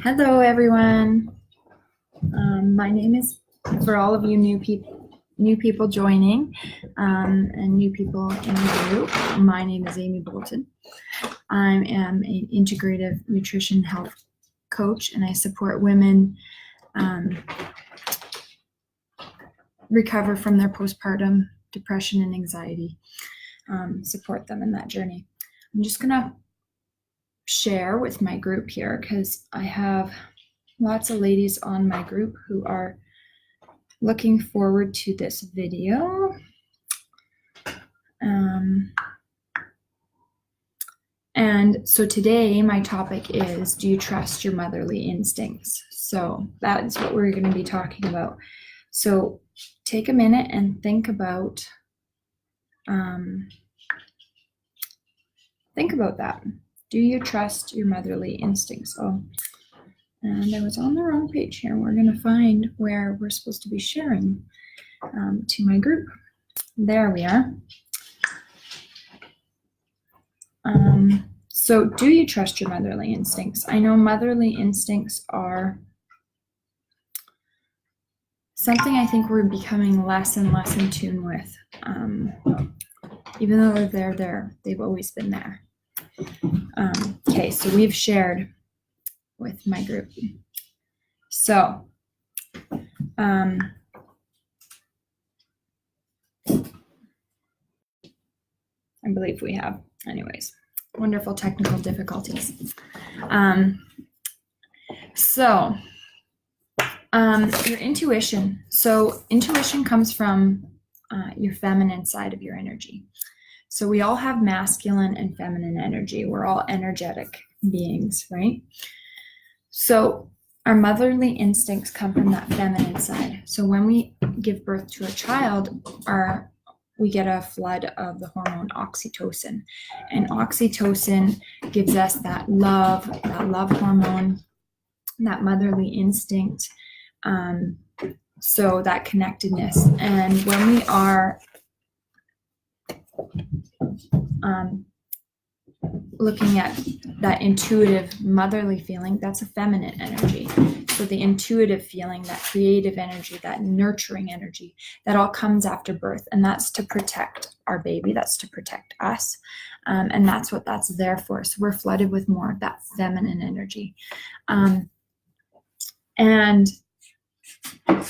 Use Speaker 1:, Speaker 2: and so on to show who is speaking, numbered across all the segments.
Speaker 1: Hello, everyone. My name is, for all of you new people joining, and new people in the group, my name is Amy Bolton. I am an integrative nutrition health coach, and I support women recover from their postpartum depression and anxiety, support them in that journey. I'm just gonna share with my group here because I have lots of ladies on my group who are looking forward to this video. And so today my topic is, do you trust your motherly instincts? So that is what we're going to be talking about. So take a minute and think about that. Do you trust your motherly instincts? Oh, and I was on the wrong page here. We're going to find where we're supposed to be sharing to my group. There we are. So do you trust your motherly instincts? I know motherly instincts are something I think we're becoming less and less in tune with. Even though they're there, they've always been there. Okay, so we've shared with my group. So, I believe we have. Anyways, wonderful technical difficulties. Your intuition. So intuition comes from your feminine side of your energy. So we all have masculine and feminine energy. We're all energetic beings, right? So our motherly instincts come from that feminine side. So when we give birth to a child, we get a flood of the hormone oxytocin. And oxytocin gives us that love hormone, that motherly instinct, so that connectedness. And when we are looking at that intuitive motherly feeling, that's a feminine energy. So the intuitive feeling, that creative energy, that nurturing energy, that all comes after birth. And that's to protect our baby. That's to protect us. And that's what that's there for. So we're flooded with more of that feminine energy. And I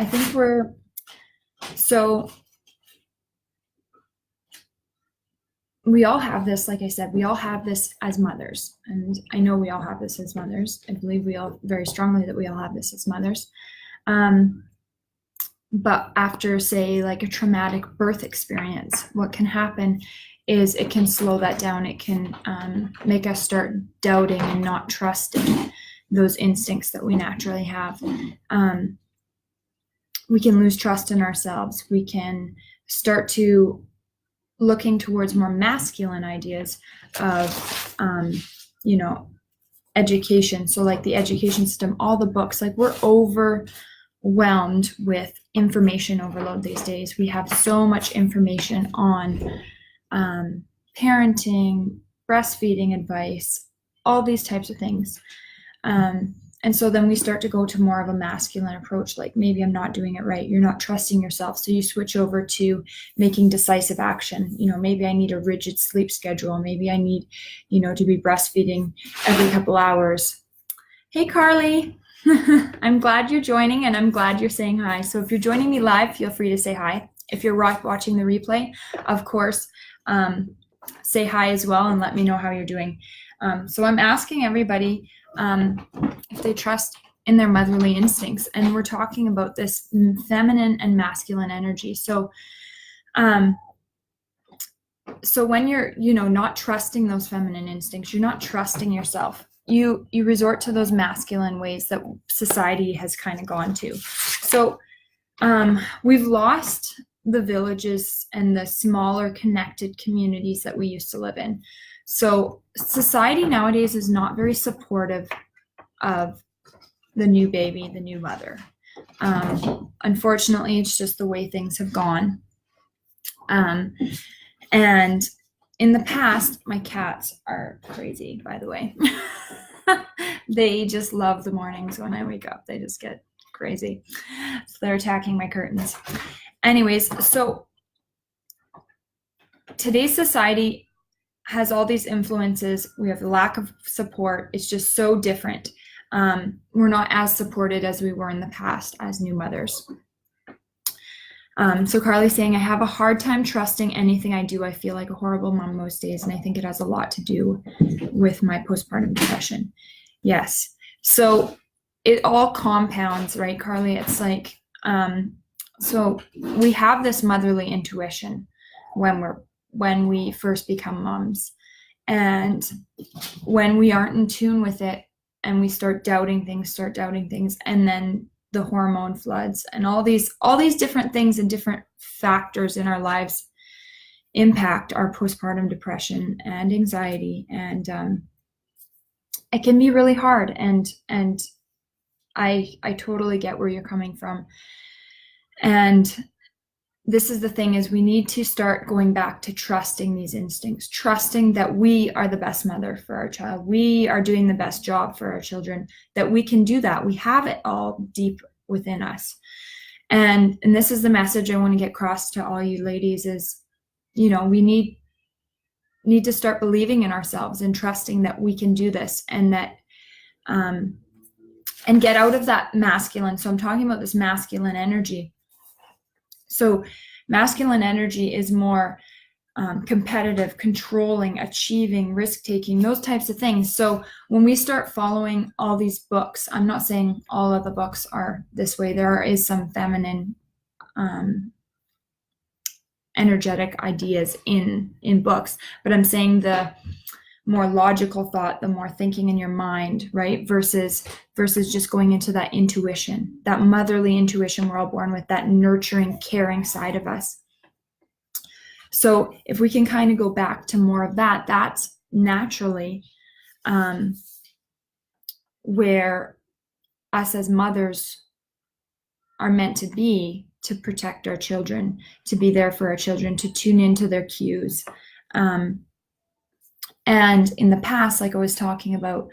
Speaker 1: think we all have this, like I said, we all have this as mothers. And I know we all have this as mothers. I believe we all very strongly that we all have this as mothers. But after, say, like a traumatic birth experience, what can happen is it can slow that down. It can make us start doubting and not trusting those instincts that we naturally have. We can lose trust in ourselves. We can start to looking towards more masculine ideas of, education. So like the education system, all the books, like we're overwhelmed with information overload these days. We have so much information on parenting, breastfeeding advice, all these types of things. And so then we start to go to more of a masculine approach, like maybe I'm not doing it right. You're not trusting yourself. So you switch over to making decisive action. Maybe I need a rigid sleep schedule. Maybe I need, to be breastfeeding every couple hours. Hey, Carly. I'm glad you're joining and I'm glad you're saying hi. So if you're joining me live, feel free to say hi. If you're watching the replay, of course, say hi as well and let me know how you're doing. So I'm asking everybody if they trust in their motherly instincts, and we're talking about this feminine and masculine energy. So when you're, not trusting those feminine instincts, you're not trusting yourself. You resort to those masculine ways that society has kind of gone to. So we've lost the villages and the smaller connected communities that we used to live in. So society nowadays is not very supportive of the new baby, the new mother. Unfortunately, it's just the way things have gone. And in the past, my cats are crazy, by the way. They just love the mornings when I wake up. They just get crazy. So they're attacking my curtains. Anyways, so today's society has all these influences. We have the lack of support. It's just so different. We're not as supported as we were in the past as new mothers. So Carly's saying, I have a hard time trusting anything I do. I feel like a horrible mom most days, and I think it has a lot to do with my postpartum depression. Yes. So it all compounds, right, Carly? It's like, so we have this motherly intuition when we first become moms. And when we aren't in tune with it and we start doubting things, and then the hormone floods and all these different things and different factors in our lives impact our postpartum depression and anxiety. And it can be really hard. And I totally get where you're coming from. And this is the thing, is we need to start going back to trusting these instincts, trusting that we are the best mother for our child. We are doing the best job for our children, that we can do that. We have it all deep within us. And this is the message I want to get across to all you ladies is, we need to start believing in ourselves and trusting that we can do this, and that, and get out of that masculine. So I'm talking about this masculine energy. So masculine energy is more competitive, controlling, achieving, risk-taking, those types of things. So when we start following all these books, I'm not saying all of the books are this way. There is some feminine energetic ideas in books, but I'm saying the more logical thought, the more thinking in your mind, right? Versus just going into that intuition, that motherly intuition we're all born with, that nurturing, caring side of us. So if we can kind of go back to more of that, that's naturally where us as mothers are meant to be, to protect our children, to be there for our children, to tune into their cues. And in the past, like I was talking about,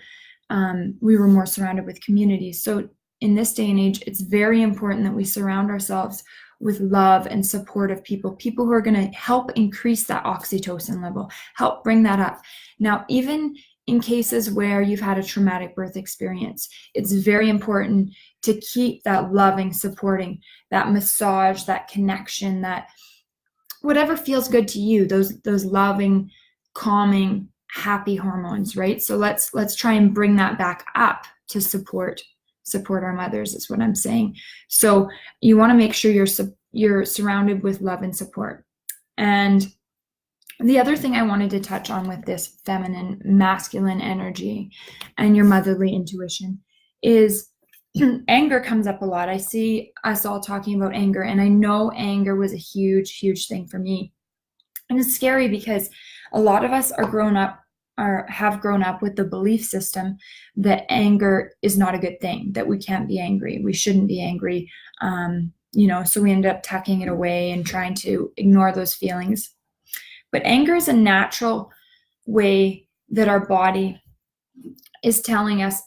Speaker 1: we were more surrounded with communities. So in this day and age, it's very important that we surround ourselves with love and supportive people who are going to help increase that oxytocin level, help bring that up. Now, even in cases where you've had a traumatic birth experience, it's very important to keep that loving, supporting, that massage, that connection, that whatever feels good to you, those loving, calming, happy hormones, right? So let's try and bring that back up to support our mothers, is what I'm saying. So you want to make sure you're surrounded with love and support. And the other thing I wanted to touch on with this feminine, masculine energy and your motherly intuition is anger comes up a lot. I see us all talking about anger, and I know anger was a huge, huge thing for me. And it's scary because a lot of us are grown up or have grown up with the belief system that anger is not a good thing, that we can't be angry, we shouldn't be angry, so we end up tucking it away and trying to ignore those feelings. But anger is a natural way that our body is telling us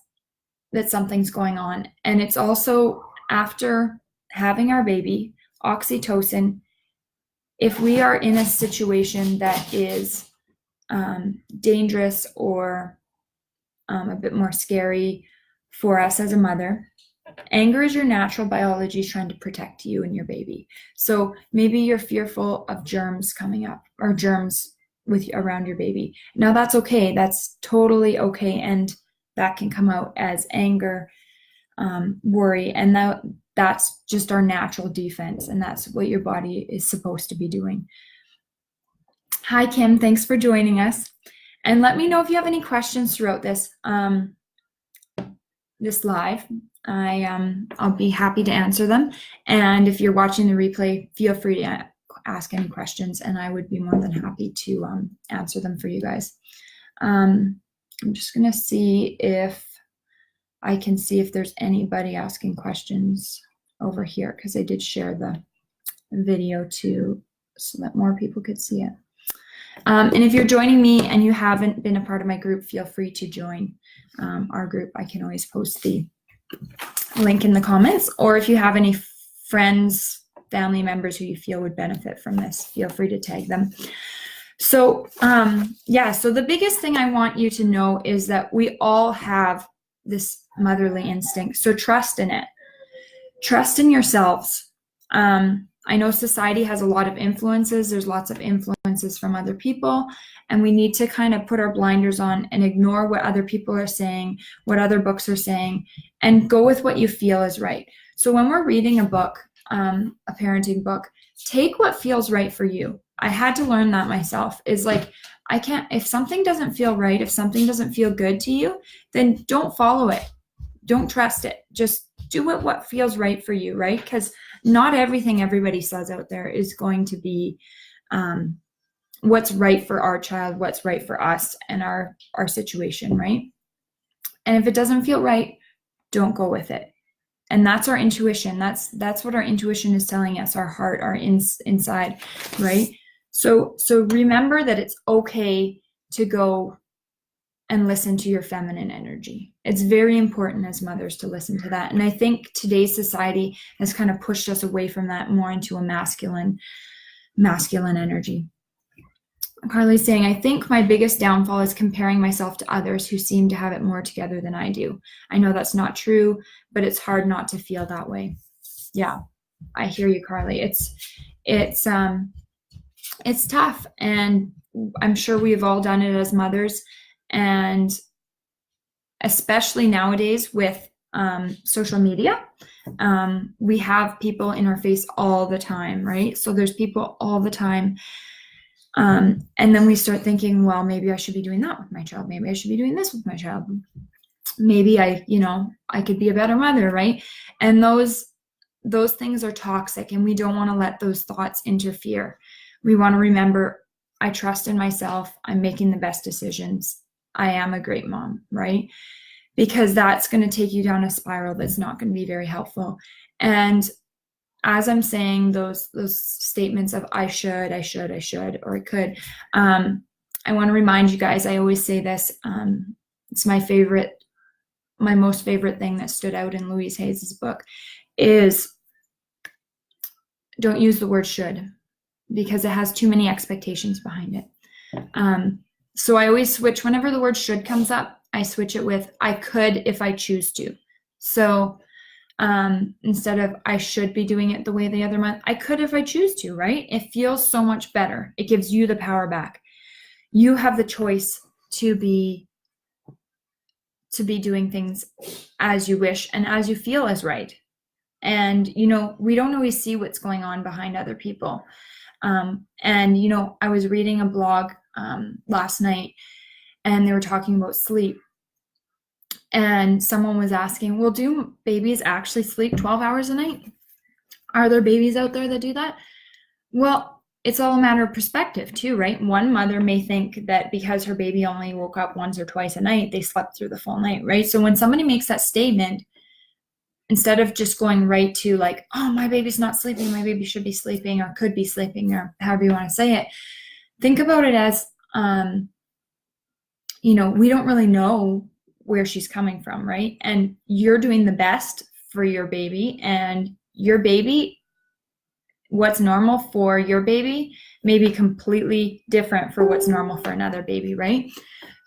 Speaker 1: that something's going on. And it's also, after having our baby, oxytocin, if we are in a situation that is dangerous or a bit more scary for us as a mother, anger is your natural biology trying to protect you and your baby. So maybe you're fearful of germs coming up, or germs around your baby. Now that's okay. That's totally okay. And that can come out as anger, worry, and that's just our natural defense. And that's what your body is supposed to be doing. Hi, Kim. Thanks for joining us. And let me know if you have any questions throughout this live. I'll be happy to answer them. And if you're watching the replay, feel free to ask any questions, and I would be more than happy to answer them for you guys. I'm just going to see if I can see if there's anybody asking questions over here, because I did share the video too, so that more people could see it. And if you're joining me and you haven't been a part of my group, feel free to join our group. I can always post the link in the comments, or if you have any friends, family members who you feel would benefit from this, feel free to tag them. So so the biggest thing I want you to know is that we all have this motherly instinct. So trust in it. Trust in yourselves. I know society has a lot of influences. There's lots of influences from other people, and we need to kind of put our blinders on and ignore what other people are saying, what other books are saying, and go with what you feel is right. So when we're reading a book, a parenting book, take what feels right for you. I had to learn that myself, is like, I can't, if something doesn't feel right, if something doesn't feel good to you, then don't follow it. Don't trust it. Just do what feels right for you, right? Because not everything everybody says out there is going to be what's right for our child, what's right for us and our situation, right? And if it doesn't feel right, don't go with it. And that's our intuition. That's what our intuition is telling us, our heart, our inside, right? So remember that it's okay to go and listen to your feminine energy. It's very important as mothers to listen to that. And I think today's society has kind of pushed us away from that, more into a masculine energy. Carly's saying, I think my biggest downfall is comparing myself to others who seem to have it more together than I do. I know that's not true, but it's hard not to feel that way. Yeah, I hear you, Carly. It's tough, and I'm sure we've all done it as mothers, and especially nowadays with social media, we have people in our face all the time, right? So there's people all the time. And then we start thinking, well, maybe I should be doing that with my child. Maybe I should be doing this with my child. Maybe I could be a better mother, right? And those things are toxic, and we don't want to let those thoughts interfere. We want to remember, I trust in myself. I'm making the best decisions. I am a great mom, right? Because that's going to take you down a spiral that's not going to be very helpful. And as I'm saying those statements of I should, or I could, I want to remind you guys, I always say this, it's my most favorite thing that stood out in Louise Hayes' book is, don't use the word should, because it has too many expectations behind it. So I always switch, whenever the word should comes up, I switch it with I could if I choose to. So instead of I should be doing it the way the other month, I could if I choose to, right? It feels so much better. It gives you the power back. You have the choice to be doing things as you wish and as you feel is right. And, we don't always see what's going on behind other people. And, I was reading a blog last night, and they were talking about sleep. And someone was asking, well, do babies actually sleep 12 hours a night? Are there babies out there that do that? Well, it's all a matter of perspective too, right? One mother may think that because her baby only woke up once or twice a night, they slept through the full night, right? So when somebody makes that statement, instead of just going right to like, oh, my baby's not sleeping, my baby should be sleeping or could be sleeping, or however you want to say it, think about it as, we don't really know where she's coming from, right? And you're doing the best for your baby, and your baby, what's normal for your baby may be completely different for what's normal for another baby, right?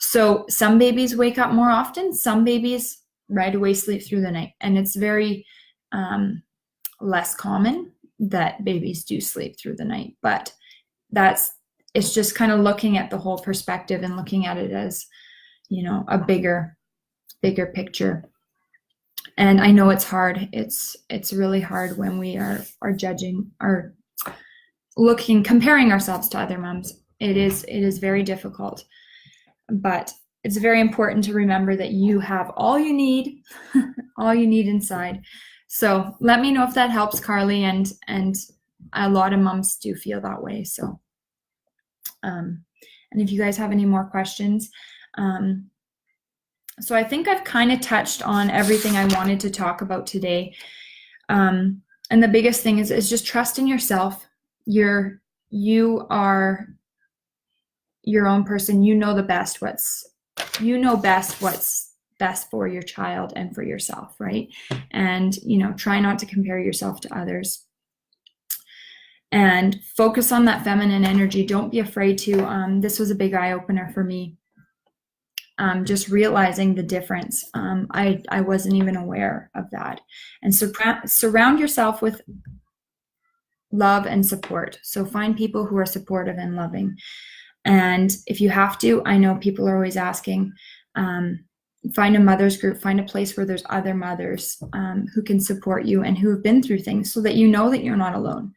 Speaker 1: So some babies wake up more often, some babies right away sleep through the night, and it's very less common that babies do sleep through the night. But it's just kind of looking at the whole perspective and looking at it as, a bigger picture. And I know it's hard. It's really hard when we are judging or comparing ourselves to other moms. It is very difficult, but it's very important to remember that you have all you need, all you need inside. So let me know if that helps, Carly, and a lot of moms do feel that way. So, and if you guys have any more questions, so I think I've kind of touched on everything I wanted to talk about today. And the biggest thing is just trust in yourself. You are your own person. You know best what's best for your child and for yourself, right? And, try not to compare yourself to others. And focus on that feminine energy. Don't be afraid to. This was a big eye-opener for me. Just realizing the difference. I wasn't even aware of that. And surround yourself with love and support. So find people who are supportive and loving. And if you have to, I know people are always asking, find a mother's group, find a place where there's other mothers who can support you and who have been through things, so that you know that you're not alone.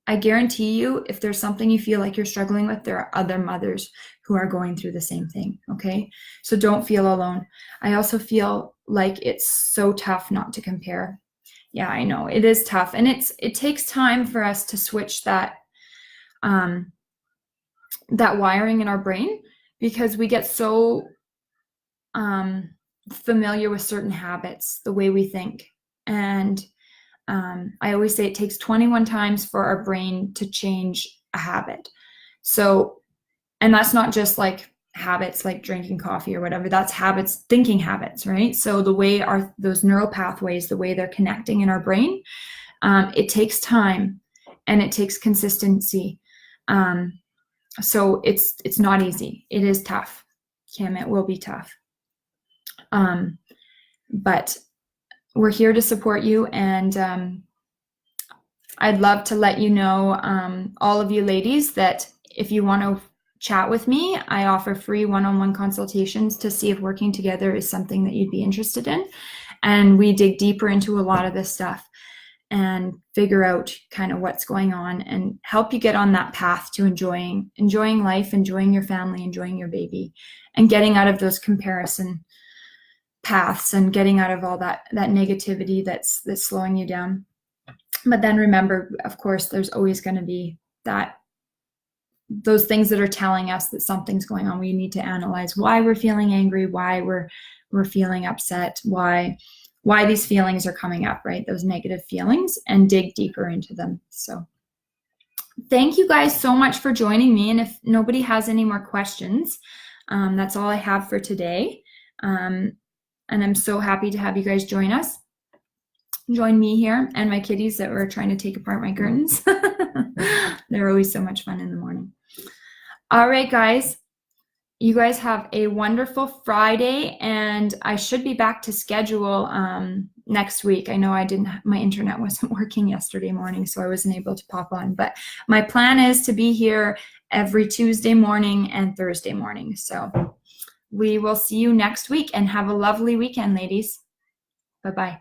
Speaker 1: I guarantee you, if there's something you feel like you're struggling with, there are other mothers who are going through the same thing, okay? So don't feel alone. I also feel like it's so tough not to compare. Yeah, I know, it is tough. And it takes time for us to switch that wiring in our brain, because we get so familiar with certain habits, the way we think. And I always say it takes 21 times for our brain to change a habit. So, and that's not just like habits like drinking coffee or whatever, that's habits, thinking habits, right? So the way those neural pathways, the way they're connecting in our brain, it takes time and it takes consistency. So it's not easy. It is tough, Kim. It will be tough. But we're here to support you, and I'd love to let you know, all of you ladies, that if you want to chat with me, I offer free one-on-one consultations to see if working together is something that you'd be interested in. And we dig deeper into a lot of this stuff and figure out kind of what's going on and help you get on that path to enjoying life, enjoying your family, enjoying your baby, and getting out of those comparison paths and getting out of all that negativity that's slowing you down. But then remember, of course, there's always going to be those things that are telling us that something's going on. We need to analyze why we're feeling angry, why we're feeling upset, why these feelings are coming up, right? Those negative feelings, and dig deeper into them. So thank you guys so much for joining me. And if nobody has any more questions, that's all I have for today. And I'm so happy to have you guys join me here, and my kitties that were trying to take apart my curtains. They're always so much fun in the morning. All right, guys. You guys have a wonderful Friday, and I should be back to schedule next week. I know my internet wasn't working yesterday morning, so I wasn't able to pop on. But my plan is to be here every Tuesday morning and Thursday morning. So we will see you next week, and have a lovely weekend, ladies. Bye-bye.